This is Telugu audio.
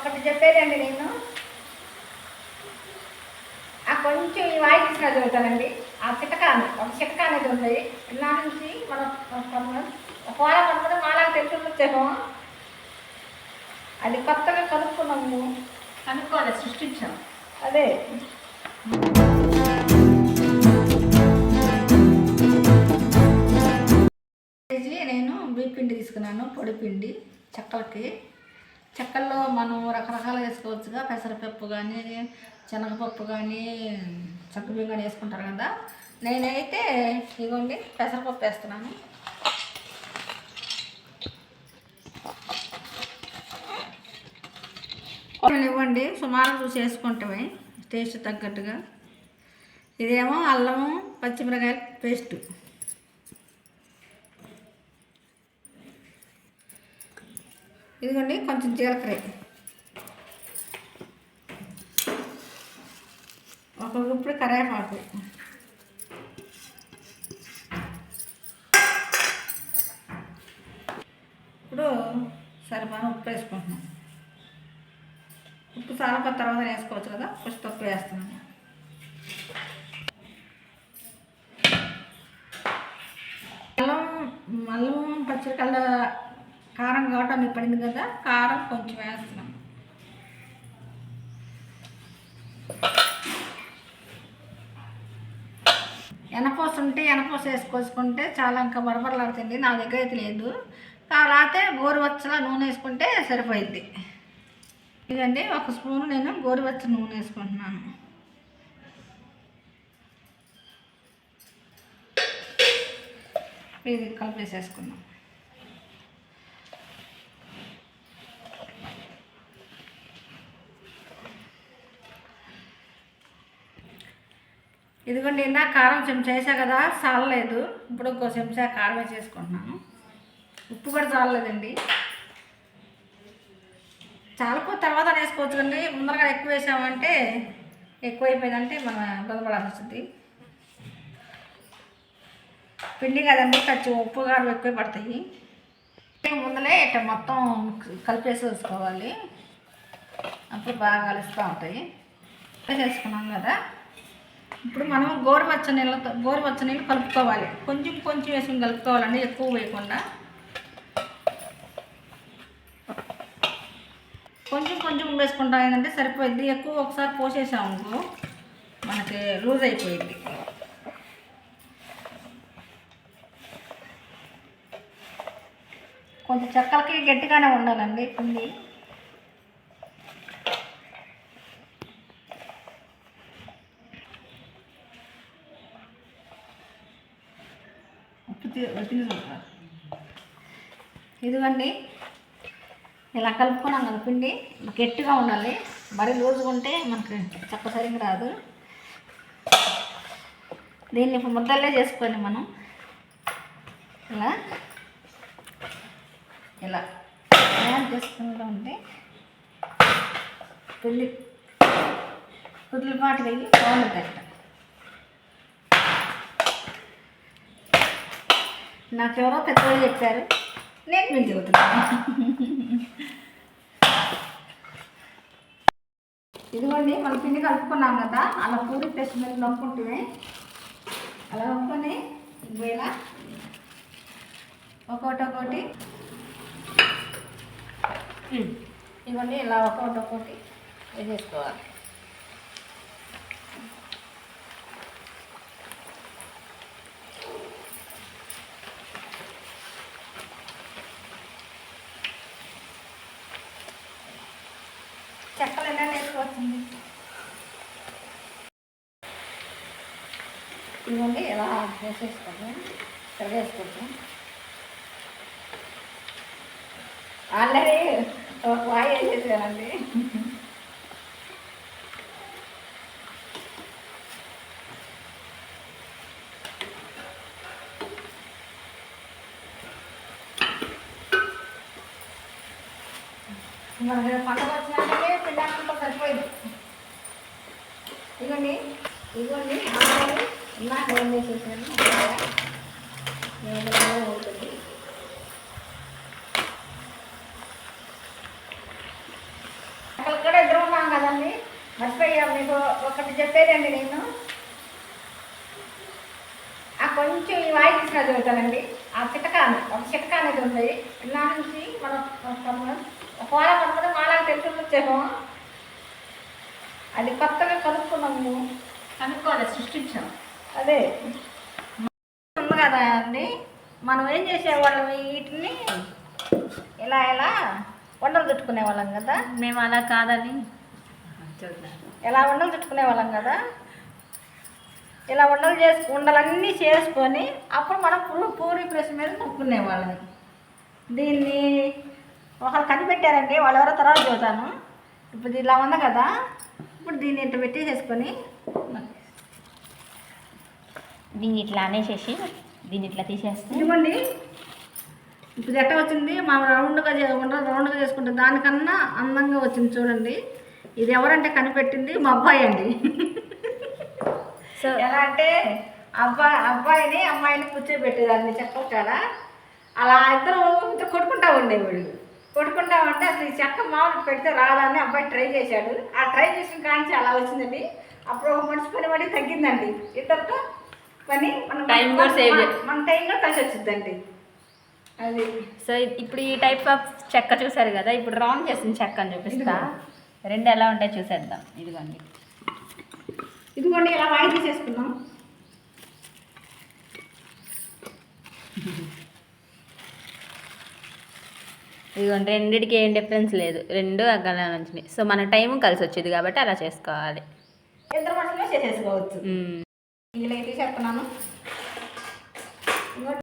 ఒకటి చెప్పేదండి నేను కొంచెం ఈ వాయి తీసిన చదువుతానండి. ఆ చిట్టకాని ఒక చిట్టకా అనేది ఉంది. ఇలా నుంచి మనం ఒకవేళ కొంతమంది మాలాగా తెలుసుకొచ్చేమో అది కొత్తగా కనుక్కోవాలి, సృష్టించాం. అదే నేను బియ్యపిండి తీసుకున్నాను, పొడిపిండి చెక్కలకి. చెక్కల్లో మనం రకరకాలు వేసుకోవచ్చుగా, పెసరపప్పు కానీ శనగపప్పు కానీ చక్కబియ్యం కానీ వేసుకుంటారు కదా. నేనైతే ఇవ్వండి పెసరపప్పు వేస్తున్నాను. ఇవ్వండి సుమారు చూసి వేసుకుంటామే టేస్ట్ తగ్గట్టుగా. ఇదేమో అల్లము పచ్చిమిరకాయల పేస్టు. ఇదిగోండి కొంచెం జీలకర్ర, ఒక గుప్పుడు కరివేపాకు, ఇప్పుడు సరిపడా ఉప్పు వేసుకుంటున్నాం. ఉప్పు చాలా తర్వాత వేసుకోవచ్చు కదా, ఫస్ట్ ఉప్పు వేస్తున్నాను. అల్లం పచ్చిమిరకాయల కారం ఘాటం పడింది కదా, కారం కొంచెం వేస్తున్నాం. ఎనపోస ఉంటే ఎనపోస వేసుకొచ్చుకుంటే చాలా ఇంకా బరబరలాడుతుంది. నా దగ్గర అయితే లేదు. కాకపోతే గోరువెచ్చల నూనె వేసుకుంటే సరిపోయిద్ది. ఇదండి ఒక స్పూను నేను గోరువెచ్చ నూనె వేసుకుంటున్నాను. ఇది కలిపేసేసుకున్నాం. ఇదిగోండి ఇందా కారం చెంచా వేసా కదా, చాలలేదు. ఇప్పుడు ఇంకో చెంచా కారం వేసేసుకుంటున్నాను. ఉప్పు కూడా చాలలేదండి. చాలపో తర్వాత వేసుకోవచ్చు కండి. ముందరగా ఎక్కువ వేసామంటే ఎక్కువైపోయిందంటే మనం బలపడాల్సి వస్తుంది. పిండి కదండి, కొంచెం ఉప్పు కారం ఎక్కువ పడతాయి. ముందలే ఇట్లా మొత్తం కలిపేసి వేసుకోవాలి, అప్పుడు బాగా కలుస్తూ ఉంటాయి. వేసేసుకున్నాం కదా, ఇప్పుడు మనం గోరువెచ్చ నీళ్ళు కలుపుకోవాలి. కొంచెం కొంచెం వేసుకుని కలుపుకోవాలండి, ఎక్కువ వేయకుండా. కొంచెం కొంచెం వేసుకుంటాం ఏంటంటే సరిపోయింది. ఎక్కువ ఒకసారి పోసేసాము మనకి లూజ్ అయిపోయింది. కొంచెం చెక్కలకి గట్టిగానే ఉండాలండి పిండి. ఇదిగోండి ఇలా కలుపుకున్నాం కదా, పిండి గట్టిగా ఉండాలి. మరీ లూజుగా ఉంటే మనకి చెక్క సరిగ్గా రాదు. దీన్ని ఇప్పుడు ముద్దలే చేసుకొని మనం ఇలా ఇలా చేసుకుంటూ ఉంటే పిండి కుదిలిపాటు వెళ్ళి బాగుంటుంది. నాకెవరో పెద్దవాళ్ళు చెప్పారు, నేను మీకు చెబుతున్నాను. ఇదిగోండి మన పిండి కలుపుకున్నాం కదా, అలా పూరి ప్రెస్ మీద నొక్కుంటే అలా నొక్కుని ఇలా ఒక్కొక్కటి ఇవన్నీ ఇలా ఒక్కొక్కటి వేసేసుకోవాలి. చెక్కలు ఎలా వేసుకోవచ్చింది. ఇవ్వండి ఎలా వేసేసుకోండి, తిరగేసుకోవచ్చు. ఆల్రెడీ ఒక వాయి వేసేసానండి. మనకి పండుగ వచ్చినాకే పిండాకంతో సరిపోయింది. ఇవ్వండి నాకు ఏం వేసేసాను అవుతుంది. మర్చిపోయా మీకు ఒకటి చెప్పేదండి నేను. ఆ కొంచెం ఈ వాయి తీసిన చదువుతానండి. ఆ చిటకాన ఒక చిటకా అనేది ఉంది. ఇలా నుంచి మనం ఒకవేళ మనకు మాలాగా తెలుసుకుని వచ్చాము. అది కొత్తగా కనుక్కున్నాము, కనుక్కోవాలి, సృష్టించాం. అదే ఉంది కదా అండి. మనం ఏం చేసేవాళ్ళం, వీటిని ఇలా ఇలా వండలు చుట్టుకునే వాళ్ళం కదా. మేము అలా కాదని ఇలా వండలు చుట్టుకునే వాళ్ళం కదా. ఇలా ఉండలన్నీ చేసుకొని అప్పుడు మనం పూరి ప్రెస్ మీద నొక్కునే వాళ్ళని. దీన్ని ఒకరు కనిపెట్టారండి, వాళ్ళు ఎవరో తర్వాత చూతాను. ఇప్పుడు ఇలా ఉంది కదా, ఇప్పుడు దీన్ని ఇట్లా పెట్టేసేసుకొని దీన్ని ఇట్లా అనేసేసి దీన్ని ఇట్లా తీసేస్తే ఇదిగోండి. ఇప్పుడు ఎట్ట వచ్చింది, మా రౌండ్గా చేసుకుంటే దానికన్నా అందంగా వచ్చింది చూడండి. ఇది ఎవరంటే కనిపెట్టింది మా అబ్బాయి అండి. సో ఎలా అంటే అబ్బాయిని అమ్మాయిని కూర్చోబెట్టేదాన్ని చెక్క. అలా ఇద్దరు కొట్టుకుంటా ఉండేవాడు. కొట్టుకుంటా ఉంటే అసలు ఈ చెక్క మామూలు పెడితే రాదని అబ్బాయి ట్రై చేశాడు. ఆ ట్రై చేసిన కాంచి అలా వచ్చిందండి. అప్పుడు ఒక మనిషి పని తగ్గిందండి. ఇద్దరితో పని మన టైం కూడా కలిసి వచ్చిందండి. అది. సో ఇప్పుడు ఈ టైప్ ఆఫ్ చెక్క చూసారు కదా, ఇప్పుడు రౌండ్ చేసిన చెక్క అని చూపిస్తా. రెండు ఎలా ఉంటాయి చూసేద్దాం. ఇదిగోండి ఇలా వాయి తీసేసుకున్నాం. ఇదిగోండి, రెండిటికి ఏం డిఫరెన్స్ లేదు, రెండు అగ్గలా మంచిది. సో మన టైం కలిసి వచ్చేది కాబట్టి అలా చేసుకోవాలి. ఇద్దరు మనుషులు చేసేసుకోవచ్చు. ఇలా తీసేస్తున్నాను. ఇంకోటి